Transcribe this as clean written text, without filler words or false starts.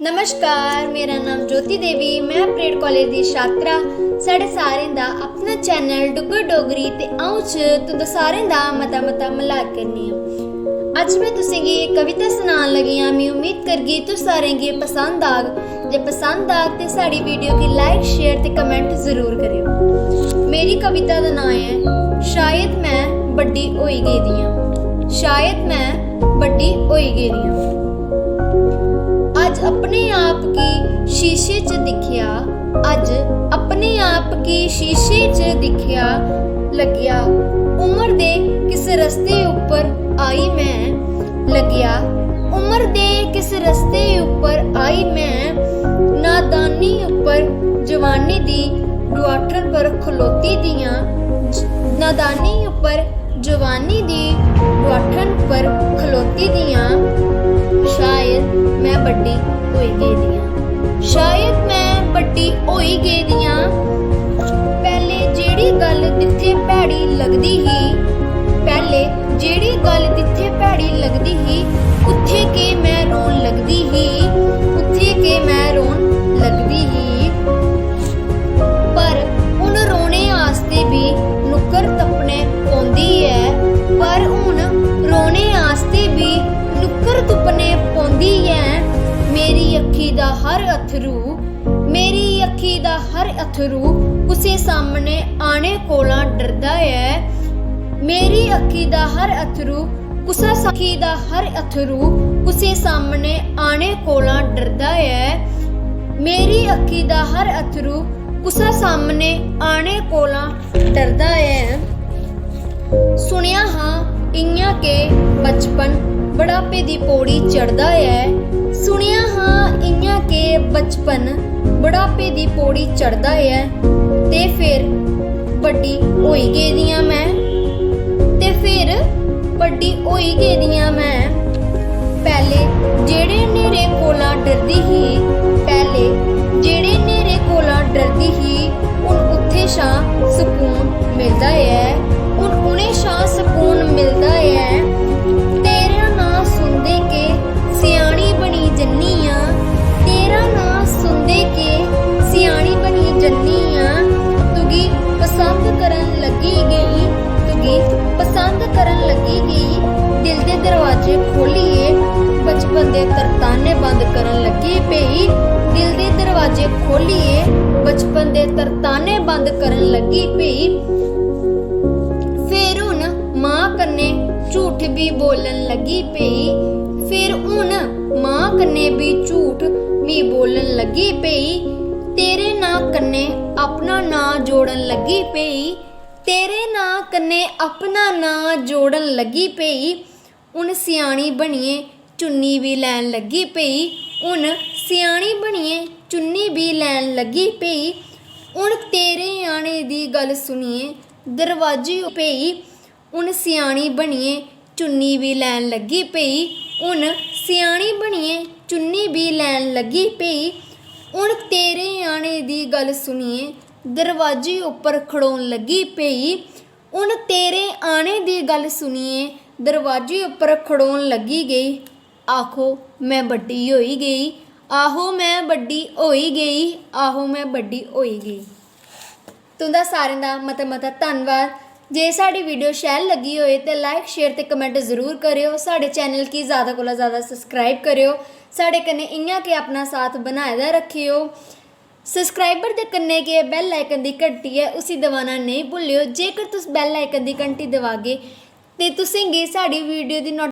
नमस्कार, मेरा नाम ज्योति देवी। मैं परेड कॉलेज की छात्रा। साढ़े सारे दा अपना चैनल डुगर डोगरी ते आऊं तुंदा सारे दा मता मता मलाक करनी आ। अज मैं तुसें गी एक कविता सुनान लगी आं। मैं उम्मीद करगी तुस सारें गी पसंद आग। जे पसंद आग ते साड़ी वीडियो की लाइक शेयर ते कमेंट जरूर करियो। मेरी कविता दा नाम है शायद मैं बड्डी होई गेदी आं। शायद मैं बड्डी होई गेदी आं। अज अपने आप की शीशे च दिखिया, अज अपने आप की शीशे च दिखिया, लग्या उम्र दे किस रस्ते उपर आई मैं, लग्या उम्र दे किस रस्ते उपर आई मैं, नादानी उपर जवानी दी डुआठन पर खलोती दियां, नादानी उपर जवानी दी डुआठन पर खलोती दियां, शायद मैं बड्डी होई गेदी आं। शायद मैं बड्डी होई गेदी आं। पहले जेड़ी गल जिथे भैड़ी लगदी ही, पहले जेड़ी गल जिथे भैड़ी लगदी ही, उत्थे के मैं रोन लगदी ही, उत्थे के मैं रोन लगदी ही। पर हुण रोने आस्ते भी नुक्कर तपने पौंदी है, पर हुण रोने आस्ते भी नुक्कर तुपने पौंदी है। मेरी अखी दा हर अथरू, मेरी अखी दा हर अथरू कुसे सामने आने कोला डरदा है। मेरी अखी दा हर अथरू कुसा अखी दा हर अथरू कुसे सामने आने कोला डरदा है। मेरी अखी दा हर अथरू कुसा सामने आने कोला डरदा है। सुनिया हाँ इयां के बचपन बुढ़ापे दी पौड़ी चढ़दा है। सुनिया हाँ इयां के बचपन बुढ़ापे दी पौड़ी चढ़दा है। ते फिर बड्डी होई गेदी आं मैं, ते फिर बड्डी होई गेदी आं मैं। पहले जेड़े नेरे कोला डरदी ही, पहले जेड़े नेरे कोला डरदी ही, हुण उत्थे शा सुकून मिलदा है, हुण उन्हें शा सुकून मिलदा है। तेरा नां सुनदे के सियाणी बनी जन्नी आं, तेरा नां सुनदे के सियाणी बनी जन्नी आं। तुगी पसंद करन लगी गई, तुगी पसंद करन लगी गई। दिल दे दरवाजे खोलिए बचपन दे तरताने बंद करन लगी पई। दिल दे दरवाजे खोलिए बचपन दे तरताने बंद करन लगी पई। फिर हुण मां कन्ने झूठ भी बोलन लगी पई। फिर हुण मां कन्ने भी झूठ भी बोलन लगी पई। तेरे नां कन्ने अपना नां जोड़न लगी पई। तेरे नां कन्ने अपना नां जोड़न लगी पई। हुण सियाणी बनिए चुन्नी भी लैन लगी पई। हुण सियाणी बनिए चुन्नी भी लैन लगी पई। हुण तेरे आने दी गल सुनिए दरवाजे पई। हुण सियाणी बनिए चुन्नी भी लैन लगी पई। हुण सियाणी बनिए चुन्नी भी लैन लगी पई। हुण तेरे आने दी गल सुनिए दरवाजे उपर खड़ोन लगी पई। हुण तेरे आने दी गल सुनिए दरवाजे उपर खड़ोन लगी गई। आखो मैं बड्डी होई गई, आहो मैं बड्डी होई गई, आहो मैं बड्डी होई गई। तुंदा सारें दा मता मता धन्नवाद। जे साड़ी वीडियो शैल लगी होए ते लाइक शेयर ते कमेंट जरूर करियो। साढ़े चैनल की ज़्यादा कोला ज़्यादा सब्सक्राइब करियो। साढ़े कन्नै इयां के अपना साथ बनाए दा रखियो। सब्सक्राइबर दे कन्नै के बैल आइकन दी घंटी है उसी दबाना नहीं भुल्लियो। जेकर तुस बैल आइकन दी घंटी दबागे ते तुसें गी साड़ी वीडियो दी